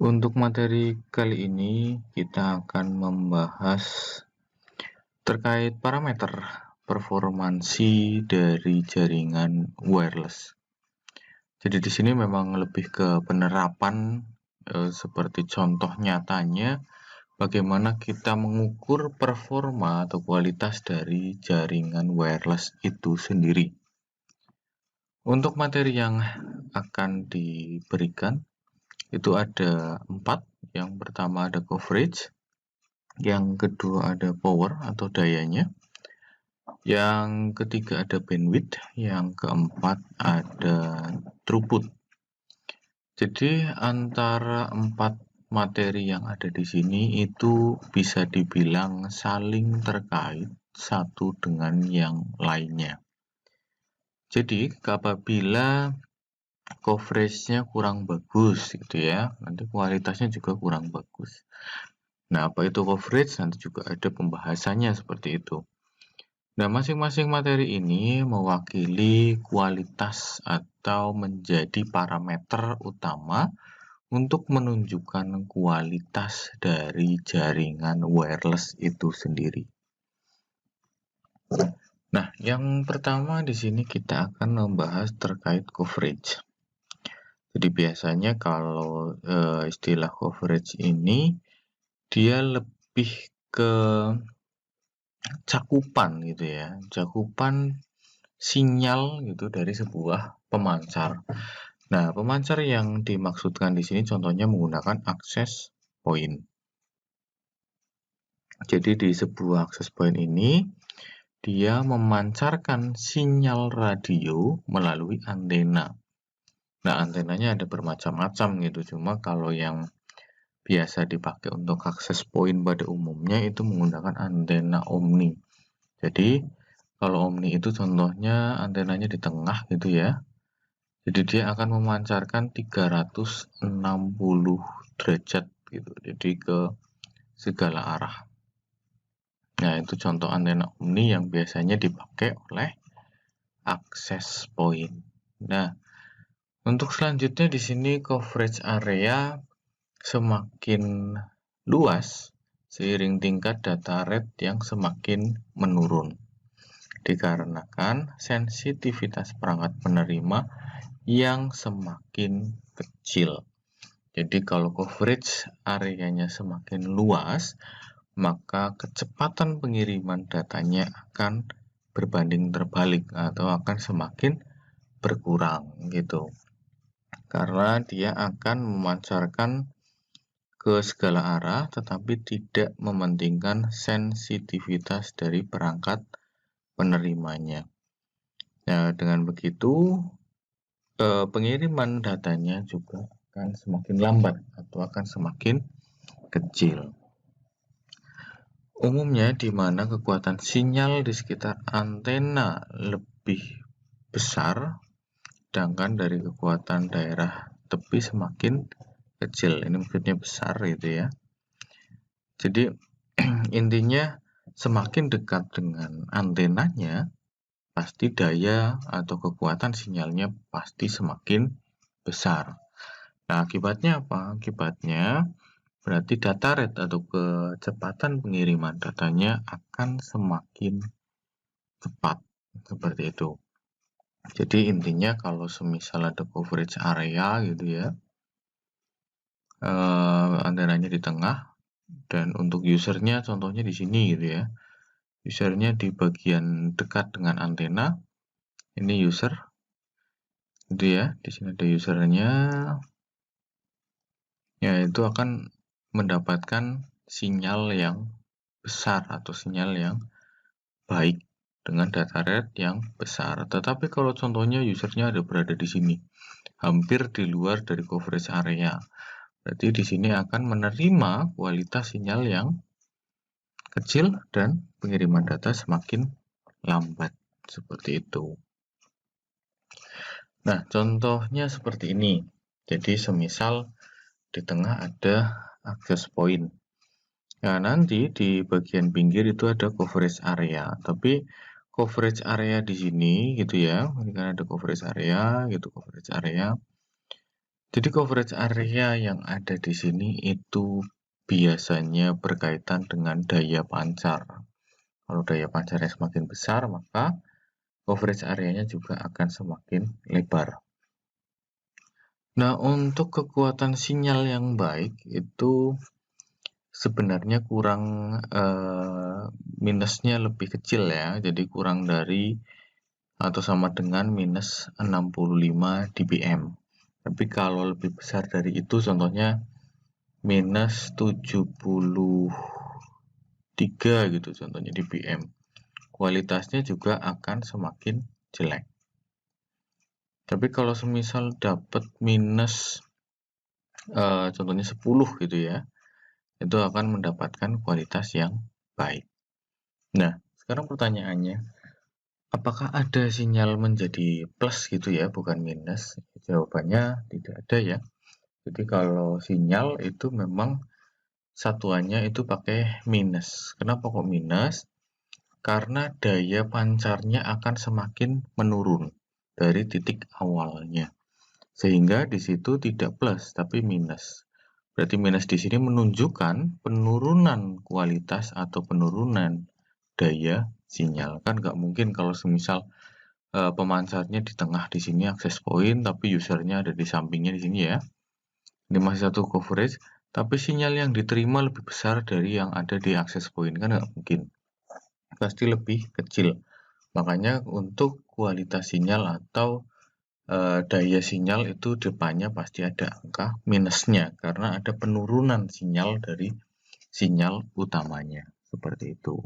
Untuk materi kali ini kita akan membahas terkait parameter performansi dari jaringan wireless. Jadi di sini memang lebih ke penerapan seperti contoh nyatanya bagaimana kita mengukur performa atau kualitas dari jaringan wireless itu sendiri. Untuk materi yang akan diberikan itu ada 4. Yang pertama ada coverage, yang kedua ada power atau dayanya, yang ketiga ada bandwidth, yang keempat ada throughput. Jadi antara 4 materi yang ada di sini itu bisa dibilang saling terkait satu dengan yang lainnya. Jadi apabila coverage-nya kurang bagus gitu ya, nanti kualitasnya juga kurang bagus. Nah, apa itu coverage? Nanti juga ada pembahasannya seperti itu. Nah, masing-masing materi ini mewakili kualitas atau menjadi parameter utama untuk menunjukkan kualitas dari jaringan wireless itu sendiri. Nah, yang pertama di sini kita akan membahas terkait coverage. Jadi biasanya kalau istilah coverage ini dia lebih ke cakupan gitu ya, cakupan sinyal gitu dari sebuah pemancar. Nah, pemancar yang dimaksudkan di sini contohnya menggunakan access point. Jadi di sebuah access point ini dia memancarkan sinyal radio melalui antena. Nah, antenanya ada bermacam-macam gitu. Cuma kalau yang biasa dipakai untuk akses point pada umumnya itu menggunakan antena omni. Jadi kalau omni itu contohnya antenanya di tengah gitu ya. Jadi dia akan memancarkan 360 derajat gitu. Jadi ke segala arah. Nah, itu contoh antena omni yang biasanya dipakai oleh akses point. Nah, untuk selanjutnya di sini coverage area semakin luas seiring tingkat data rate yang semakin menurun. Dikarenakan sensitivitas perangkat penerima yang semakin kecil. Jadi kalau coverage areanya semakin luas, maka kecepatan pengiriman datanya akan berbanding terbalik atau akan semakin berkurang gitu. Karena dia akan memancarkan ke segala arah tetapi tidak mementingkan sensitivitas dari perangkat penerimanya. Nah, dengan begitu pengiriman datanya juga akan semakin lambat atau akan semakin kecil. Umumnya di mana kekuatan sinyal di sekitar antena lebih besar, sedangkan dari kekuatan daerah tepi semakin kecil. Ini maksudnya besar gitu ya. Jadi intinya semakin dekat dengan antenanya, pasti daya atau kekuatan sinyalnya pasti semakin besar. Nah, akibatnya apa? Akibatnya berarti data rate atau kecepatan pengiriman datanya akan semakin cepat. Seperti itu. Jadi intinya kalau semisal ada coverage area gitu ya, antenanya di tengah, dan untuk usernya contohnya di sini gitu ya. Usernya di bagian dekat dengan antena. Ini user. Gitu ya. Di sini ada usernya. Ya, itu akan mendapatkan sinyal yang besar atau sinyal yang baik dengan data rate yang besar. Tetapi kalau contohnya usernya ada berada di sini, hampir di luar dari coverage area. Berarti di sini akan menerima kualitas sinyal yang kecil dan pengiriman data semakin lambat. Seperti itu. Nah, contohnya seperti ini. Jadi semisal di tengah ada access point. Nah, nanti di bagian pinggir itu ada coverage area. Tapi coverage area di sini gitu ya. Ini kan ada coverage area gitu, coverage area. Jadi coverage area yang ada di sini itu biasanya berkaitan dengan daya pancar. Kalau daya pancarnya semakin besar, maka coverage areanya juga akan semakin lebar. Nah, untuk kekuatan sinyal yang baik itu sebenarnya kurang minusnya lebih kecil ya. Jadi kurang dari atau sama dengan minus 65 dBm. Tapi kalau lebih besar dari itu, contohnya minus 73 gitu contohnya dBm, kualitasnya juga akan semakin jelek. Tapi kalau semisal dapat minus contohnya 10 gitu ya, itu akan mendapatkan kualitas yang baik. Nah, sekarang pertanyaannya, apakah ada sinyal menjadi plus gitu ya, bukan minus? Jawabannya tidak ada ya. Jadi kalau sinyal itu memang satuannya itu pakai minus. Kenapa kok minus? Karena daya pancarnya akan semakin menurun dari titik awalnya. Sehingga di situ tidak plus tapi minus. Berarti minus di sini menunjukkan penurunan kualitas atau penurunan daya sinyal. Kan nggak mungkin kalau semisal pemancarnya di tengah di sini akses point, tapi usernya ada di sampingnya di sini ya. Ini masih satu coverage, tapi sinyal yang diterima lebih besar dari yang ada di akses point, kan nggak mungkin. Pasti lebih kecil. Makanya untuk kualitas sinyal atau daya sinyal itu depannya pasti ada angka minusnya karena ada penurunan sinyal dari sinyal utamanya. Seperti itu.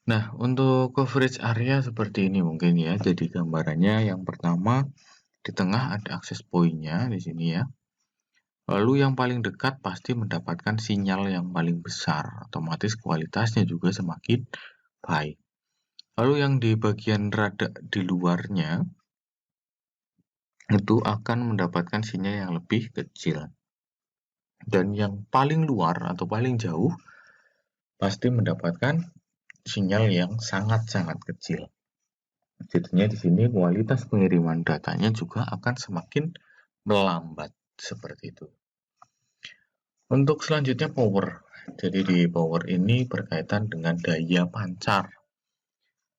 Nah, untuk coverage area seperti ini mungkin ya. Jadi gambarannya yang pertama di tengah ada akses point-nya di sini ya. Lalu yang paling dekat pasti mendapatkan sinyal yang paling besar, otomatis kualitasnya juga semakin baik. Lalu yang di bagian rada di luarnya itu akan mendapatkan sinyal yang lebih kecil. Dan yang paling luar atau paling jauh pasti mendapatkan sinyal yang sangat-sangat kecil. Jadinya di sini kualitas pengiriman datanya juga akan semakin melambat seperti itu. Untuk selanjutnya power. Jadi di power ini berkaitan dengan daya pancar.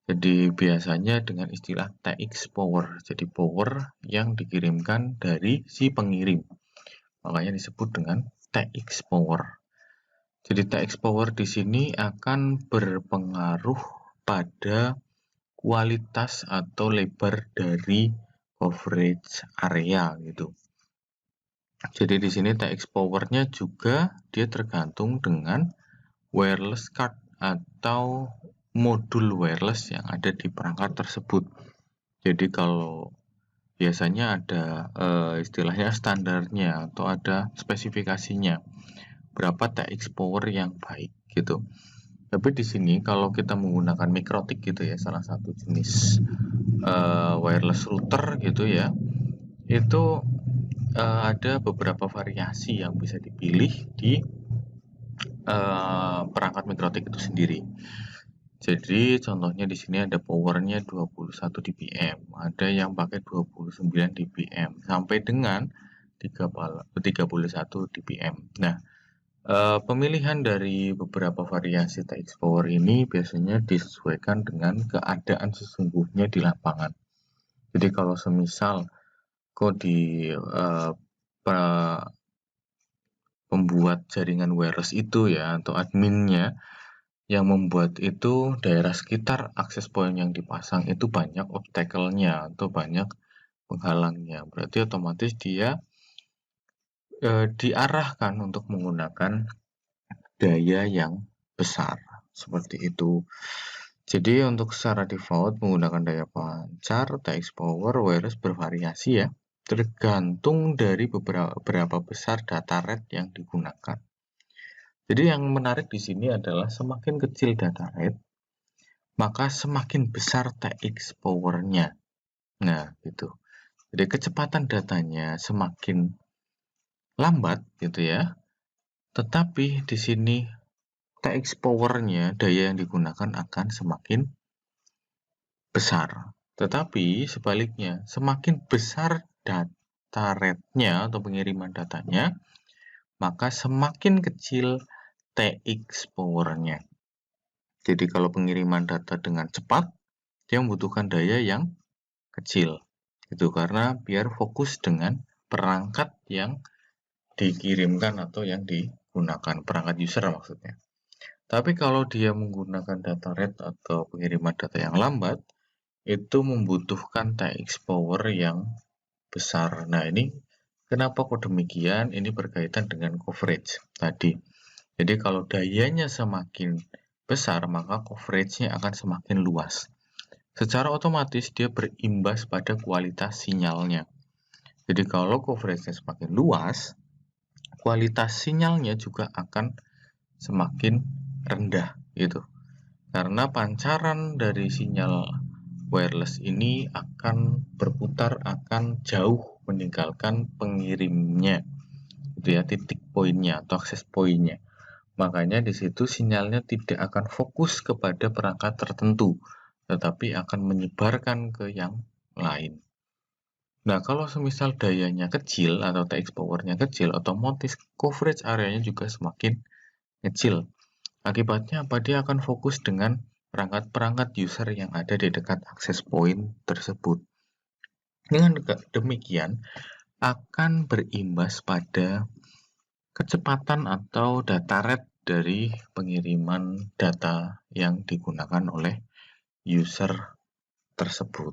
Jadi biasanya dengan istilah TX power. Jadi power yang dikirimkan dari si pengirim. Makanya disebut dengan TX power. Jadi TX power di sini akan berpengaruh pada kualitas atau lebar dari coverage area gitu. Jadi di sini TX power-nya juga dia tergantung dengan wireless card atau modul wireless yang ada di perangkat tersebut. Jadi kalau biasanya ada istilahnya standarnya atau ada spesifikasinya berapa TX power yang baik gitu. Tapi di sini kalau kita menggunakan Mikrotik gitu ya, salah satu jenis wireless router gitu ya, itu ada beberapa variasi yang bisa dipilih di perangkat Mikrotik itu sendiri. Jadi contohnya di sini ada powernya 21 dBm, ada yang pakai 29 dBm sampai dengan 31 dBm. Nah, pemilihan dari beberapa variasi TX power ini biasanya disesuaikan dengan keadaan sesungguhnya di lapangan. Jadi kalau semisal kok di pembuat jaringan wireless itu ya atau adminnya yang membuat itu daerah sekitar akses point yang dipasang itu banyak obstacle-nya atau banyak penghalangnya. Berarti otomatis dia diarahkan untuk menggunakan daya yang besar seperti itu. Jadi untuk secara default menggunakan daya pancar, TX power, wireless bervariasi ya, tergantung dari berapa besar data rate yang digunakan. Jadi yang menarik di sini adalah semakin kecil data rate, maka semakin besar TX power-nya. Nah, gitu. Jadi kecepatan datanya semakin lambat gitu ya. Tetapi di sini TX power-nya, daya yang digunakan akan semakin besar. Tetapi sebaliknya, semakin besar data rate-nya atau pengiriman datanya, maka semakin kecil TX power-nya. Jadi kalau pengiriman data dengan cepat, dia membutuhkan daya yang kecil. Itu karena biar fokus dengan perangkat yang dikirimkan atau yang digunakan, perangkat user maksudnya. Tapi kalau dia menggunakan data rate atau pengiriman data yang lambat, itu membutuhkan TX power yang besar. Nah, ini kenapa kok demikian? Ini berkaitan dengan coverage tadi. Jadi kalau dayanya semakin besar, maka coverage-nya akan semakin luas. Secara otomatis dia berimbas pada kualitas sinyalnya. Jadi kalau coverage-nya semakin luas, kualitas sinyalnya juga akan semakin rendah gitu. Karena pancaran dari sinyal wireless ini akan berputar, akan jauh meninggalkan pengirimnya. Itu ya, titik poinnya atau akses poinnya. Makanya di situ sinyalnya tidak akan fokus kepada perangkat tertentu, tetapi akan menyebarkan ke yang lain. Nah, kalau semisal dayanya kecil atau TX power-nya kecil, otomatis coverage areanya juga semakin kecil. Akibatnya apa? Dia akan fokus dengan perangkat-perangkat user yang ada di dekat akses point tersebut. Dengan demikian, akan berimbas pada kecepatan atau data rate dari pengiriman data yang digunakan oleh user tersebut.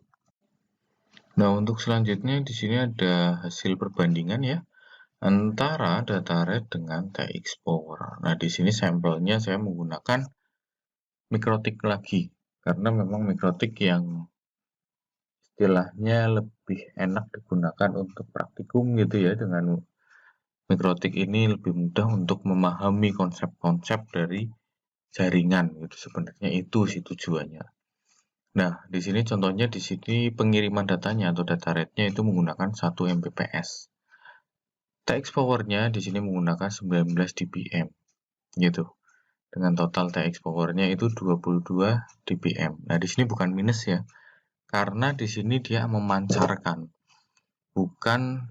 Nah, untuk selanjutnya di sini ada hasil perbandingan ya antara data rate dengan TX power. Nah, di sini sampelnya saya menggunakan mikrotik lagi karena memang mikrotik yang istilahnya lebih enak digunakan untuk praktikum gitu ya. Dengan mikrotik ini lebih mudah untuk memahami konsep-konsep dari jaringan gitu. Sebenarnya itu sih tujuannya. Nah, di sini contohnya di sini pengiriman datanya atau data rate-nya itu menggunakan 1 Mbps. TX power-nya di sini menggunakan 19 dBm gitu. Dengan total TX power-nya itu 22 dBm. Nah, di sini bukan minus ya. Karena di sini dia memancarkan, bukan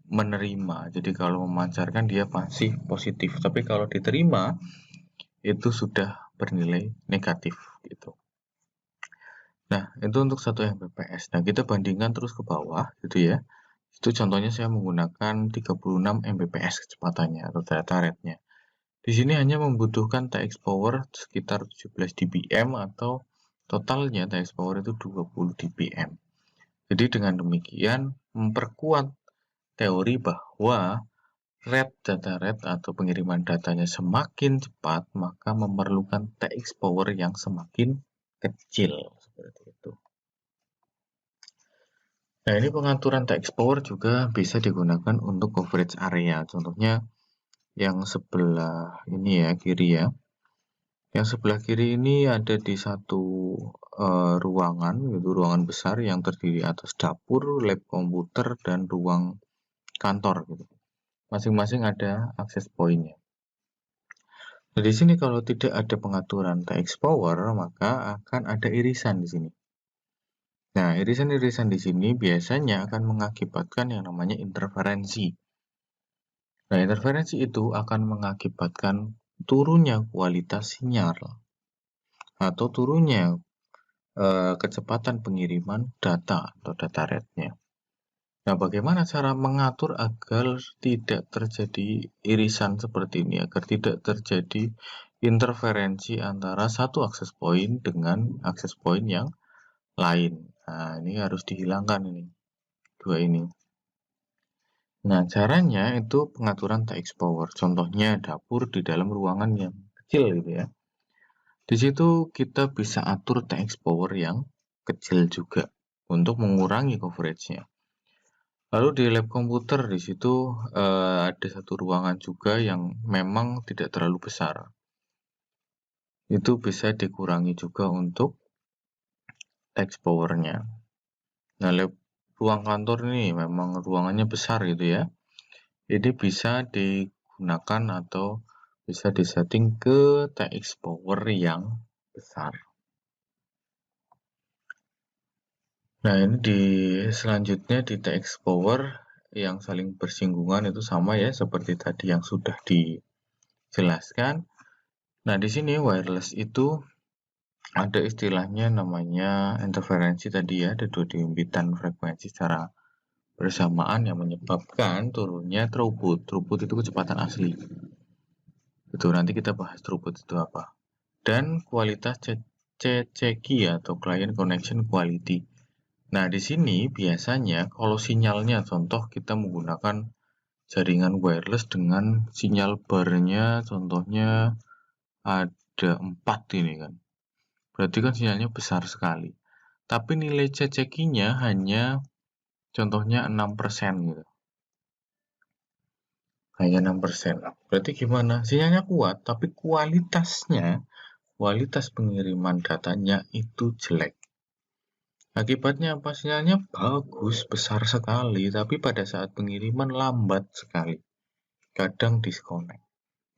menerima. Jadi kalau memancarkan dia pasti positif. Tapi kalau diterima itu sudah bernilai negatif gitu. Nah, itu untuk 1 Mbps. Nah, kita bandingkan terus ke bawah gitu ya. Itu contohnya saya menggunakan 36 Mbps kecepatannya atau data rate-nya. Di sini hanya membutuhkan TX power sekitar 17 dBm atau totalnya TX power itu 20 dBm. Jadi dengan demikian memperkuat teori bahwa data rate atau pengiriman datanya semakin cepat, maka memerlukan TX power yang semakin kecil seperti itu. Nah, ini pengaturan TX power juga bisa digunakan untuk coverage area. Contohnya yang sebelah ini ya, kiri ya. Yang sebelah kiri ini ada di satu ruangan, yaitu ruangan besar yang terdiri atas dapur, lab komputer, dan ruang kantor gitu. Masing-masing ada akses point-nya. Nah, di sini kalau tidak ada pengaturan TX power, maka akan ada irisan di sini. Nah, irisan-irisan di sini biasanya akan mengakibatkan yang namanya interferensi. Nah, interferensi itu akan mengakibatkan turunnya kualitas sinyal atau turunnya kecepatan pengiriman data atau data rate-nya. Nah, bagaimana cara mengatur agar tidak terjadi irisan seperti ini, agar tidak terjadi interferensi antara satu akses point dengan akses point yang lain. Nah, ini harus dihilangkan ini, dua ini. Nah, caranya itu pengaturan TX power. Contohnya dapur di dalam ruangan yang kecil gitu ya. Di situ kita bisa atur TX power yang kecil juga untuk mengurangi coverage-nya. Lalu di lab komputer di situ ada satu ruangan juga yang memang tidak terlalu besar. Itu bisa dikurangi juga untuk TX power-nya. Nah, ruang kantor ini memang ruangannya besar gitu ya. Ini bisa digunakan atau bisa disetting ke TX power yang besar. Nah, ini selanjutnya di TX Power yang saling bersinggungan itu sama ya seperti tadi yang sudah dijelaskan. Nah, di sini wireless itu ada istilahnya namanya interferensi tadi ya, ada dua diempitan frekuensi secara bersamaan yang menyebabkan turunnya throughput. Throughput itu kecepatan asli. Itu nanti kita bahas throughput itu apa. Dan kualitas CCQ atau Client Connection Quality. Nah, di sini biasanya kalau sinyalnya, contoh kita menggunakan jaringan wireless dengan sinyal barnya, contohnya ada 4 ini kan. Berarti kan sinyalnya besar sekali. Tapi nilai CCQ-nya hanya contohnya 6% gitu. Hanya 6%. Berarti gimana? Sinyalnya kuat, tapi kualitas pengiriman datanya itu jelek. Akibatnya apa? Sinyalnya bagus, besar sekali, tapi pada saat pengiriman lambat sekali. Kadang disconnect.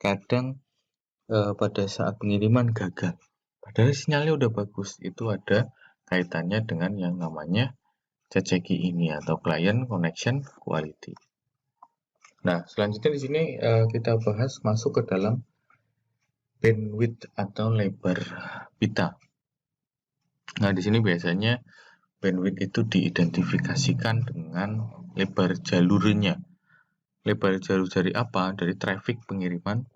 Kadang pada saat pengiriman gagal. Padahal sinyalnya udah bagus. Itu ada kaitannya dengan yang namanya CCQ ini atau Client Connection Quality. Nah, selanjutnya di sini kita bahas masuk ke dalam bandwidth atau lebar pita. Nah, di sini biasanya bandwidth itu diidentifikasikan dengan lebar jalurnya. Lebar jalur dari apa? Dari traffic pengiriman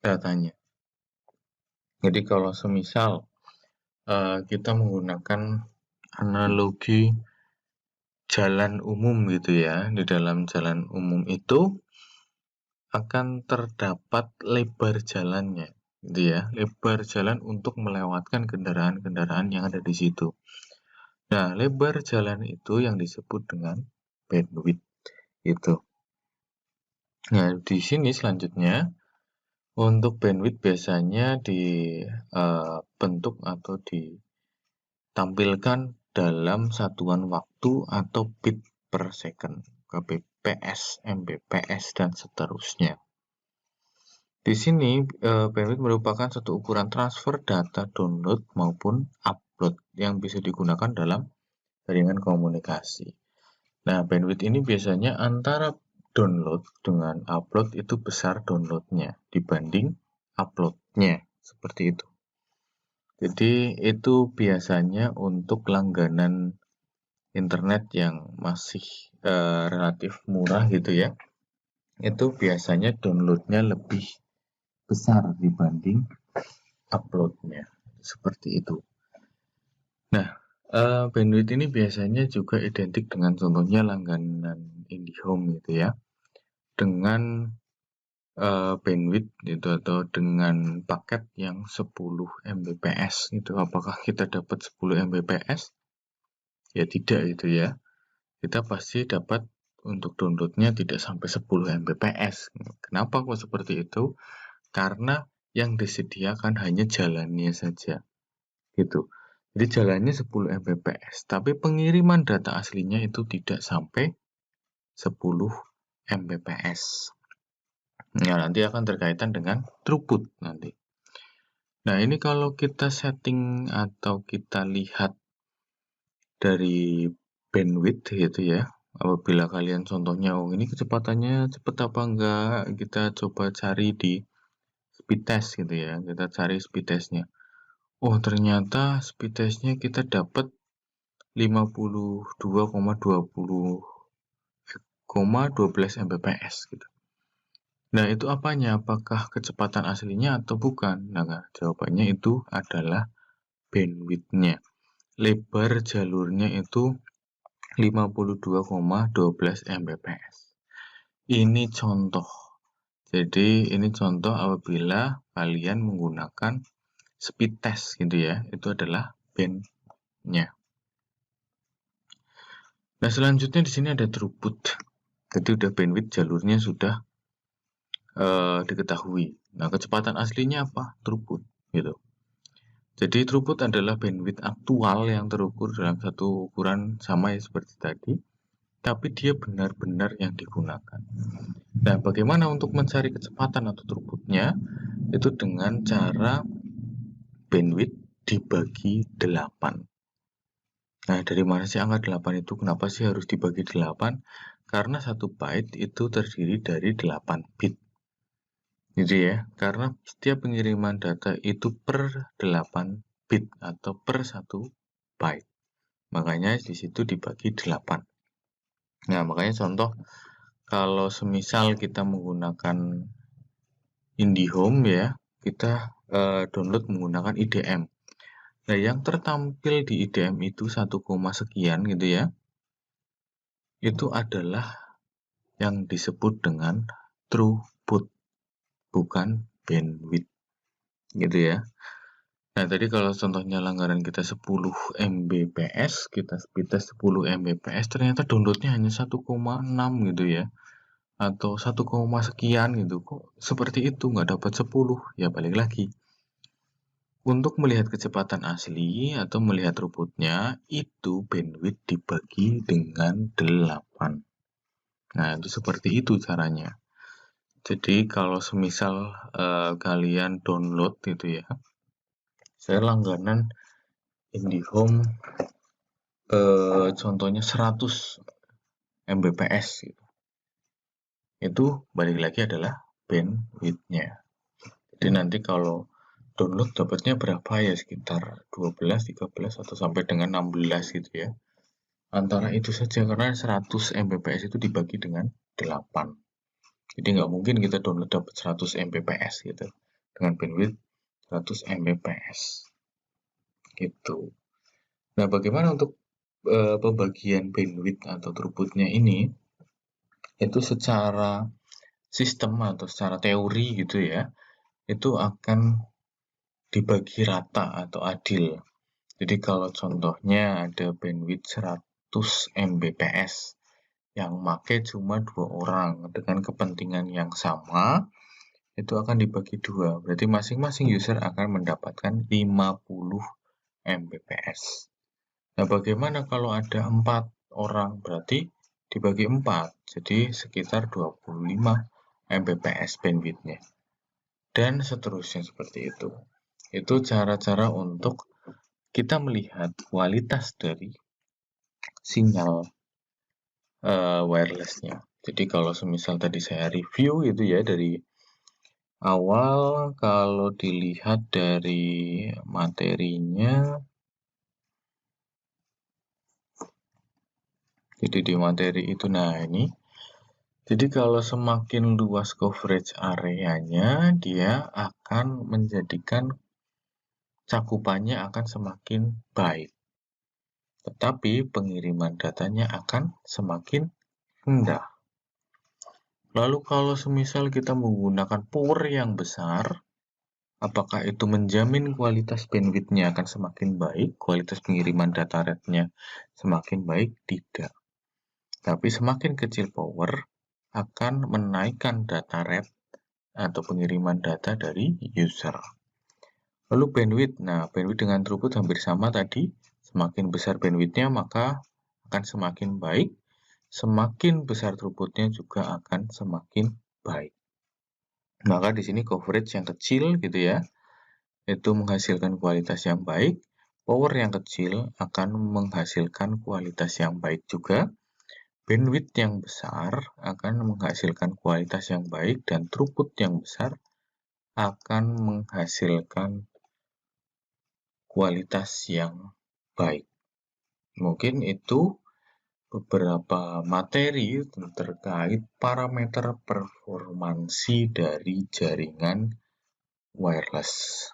datanya. Jadi kalau semisal kita menggunakan analogi jalan umum gitu ya, di dalam jalan umum itu akan terdapat lebar jalannya, gitu ya, lebar jalan untuk melewatkan kendaraan-kendaraan yang ada di situ. Nah, lebar jalan itu yang disebut dengan bandwidth itu. Nah, di sini selanjutnya untuk bandwidth biasanya dibentuk atau ditampilkan dalam satuan waktu atau bit per second, kbps, mbps, dan seterusnya. Di sini bandwidth merupakan satu ukuran transfer data download maupun upload yang bisa digunakan dalam jaringan komunikasi. Nah, bandwidth ini biasanya antara download dengan upload itu besar downloadnya dibanding uploadnya, seperti itu. Jadi itu biasanya untuk langganan internet yang masih relatif murah gitu ya. Itu biasanya downloadnya lebih besar dibanding uploadnya, seperti itu. Nah, bandwidth ini biasanya juga identik dengan contohnya langganan IndiHome gitu ya, dengan bandwidth itu atau dengan paket yang 10 Mbps itu. Apakah kita dapat 10 Mbps? Ya tidak gitu ya. Kita pasti dapat untuk downloadnya tidak sampai 10 Mbps. Kenapa kok seperti itu? Karena yang disediakan hanya jalannya saja gitu. Jadi jalannya 10 Mbps, tapi pengiriman data aslinya itu tidak sampai 10 Mbps. Nah, nanti akan berkaitan dengan throughput nanti. Nah, ini kalau kita setting atau kita lihat dari bandwidth gitu ya. Apabila kalian contohnya, oh ini kecepatannya cepat apa enggak, kita coba cari di speed test gitu ya. Kita cari speed testnya. Oh, ternyata speed testnya kita dapat 52,12 Mbps gitu. Nah, itu apanya? Apakah kecepatan aslinya atau bukan? Nah, jawabannya itu adalah bandwidth-nya. Lebar jalurnya itu 52,12 Mbps. Ini contoh. Jadi, ini contoh apabila kalian menggunakan speed test gitu ya. Itu adalah band-nya. Nah, selanjutnya di sini ada throughput. Jadi udah bandwidth jalurnya sudah diketahui. Nah, kecepatan aslinya apa? Throughput gitu. Jadi throughput adalah bandwidth aktual yang terukur dalam satu ukuran sama ya seperti tadi, tapi dia benar-benar yang digunakan. Nah, bagaimana untuk mencari kecepatan atau throughputnya? Itu dengan cara bandwidth dibagi 8. Nah, dari mana sih angka 8 itu? Kenapa sih harus dibagi 8? Karena 1 byte itu terdiri dari 8 bit. Gitu ya. Karena setiap pengiriman data itu per 8 bit atau per 1 byte. Makanya di situ dibagi 8. Nah, makanya contoh kalau semisal kita menggunakan IndiHome ya, kita download menggunakan IDM. Nah, yang tertampil di IDM itu 1, sekian gitu ya. Itu adalah yang disebut dengan throughput, bukan bandwidth. Gitu ya. Nah, tadi kalau contohnya langganan kita 10 Mbps, kita speed test 10 Mbps, ternyata downloadnya hanya 1,6 gitu ya. Atau 1, sekian gitu. Kok seperti itu, nggak dapat 10? Ya, balik lagi. Untuk melihat kecepatan asli atau melihat throughputnya, itu bandwidth dibagi dengan 8. Nah, itu seperti itu caranya. Jadi, kalau semisal kalian download gitu ya, saya langganan IndiHome contohnya 100 Mbps gitu. Itu balik lagi adalah bandwidth-nya. Jadi nanti kalau download dapatnya berapa ya, sekitar 12, 13 atau sampai dengan 16 gitu ya. Antara itu saja karena 100 Mbps itu dibagi dengan 8. Jadi nggak mungkin kita download dapat 100 Mbps gitu dengan bandwidth 100 Mbps gitu. Nah, bagaimana untuk pembagian bandwidth atau throughput-nya ini? Itu secara sistem atau secara teori gitu ya, itu akan dibagi rata atau adil. Jadi kalau contohnya ada bandwidth 100 Mbps yang make cuma 2 orang dengan kepentingan yang sama, itu akan dibagi 2. Berarti masing-masing user akan mendapatkan 50 Mbps. Nah, bagaimana kalau ada 4 orang? Berarti dibagi 4, jadi sekitar 25 Mbps bandwidth-nya. Dan seterusnya seperti itu. Itu cara-cara untuk kita melihat kualitas dari sinyal wireless-nya. Jadi kalau semisal tadi saya review itu ya dari awal, kalau dilihat dari materinya, jadi di materi itu, nah ini, jadi kalau semakin luas coverage areanya, dia akan menjadikan cakupannya akan semakin baik. Tetapi pengiriman datanya akan semakin rendah. Lalu kalau semisal kita menggunakan power yang besar, apakah itu menjamin kualitas bandwidth-nya akan semakin baik, kualitas pengiriman data rate-nya semakin baik? Tidak. Tapi semakin kecil power akan menaikkan data rate atau pengiriman data dari user. Lalu bandwidth, nah bandwidth dengan throughput hampir sama tadi. Semakin besar bandwidth-nya maka akan semakin baik, semakin besar throughput-nya juga akan semakin baik. Maka di sini coverage yang kecil gitu ya, itu menghasilkan kualitas yang baik, power yang kecil akan menghasilkan kualitas yang baik juga, bandwidth yang besar akan menghasilkan kualitas yang baik, dan throughput yang besar akan menghasilkan kualitas yang baik. Mungkin itu beberapa materi terkait parameter performansi dari jaringan wireless.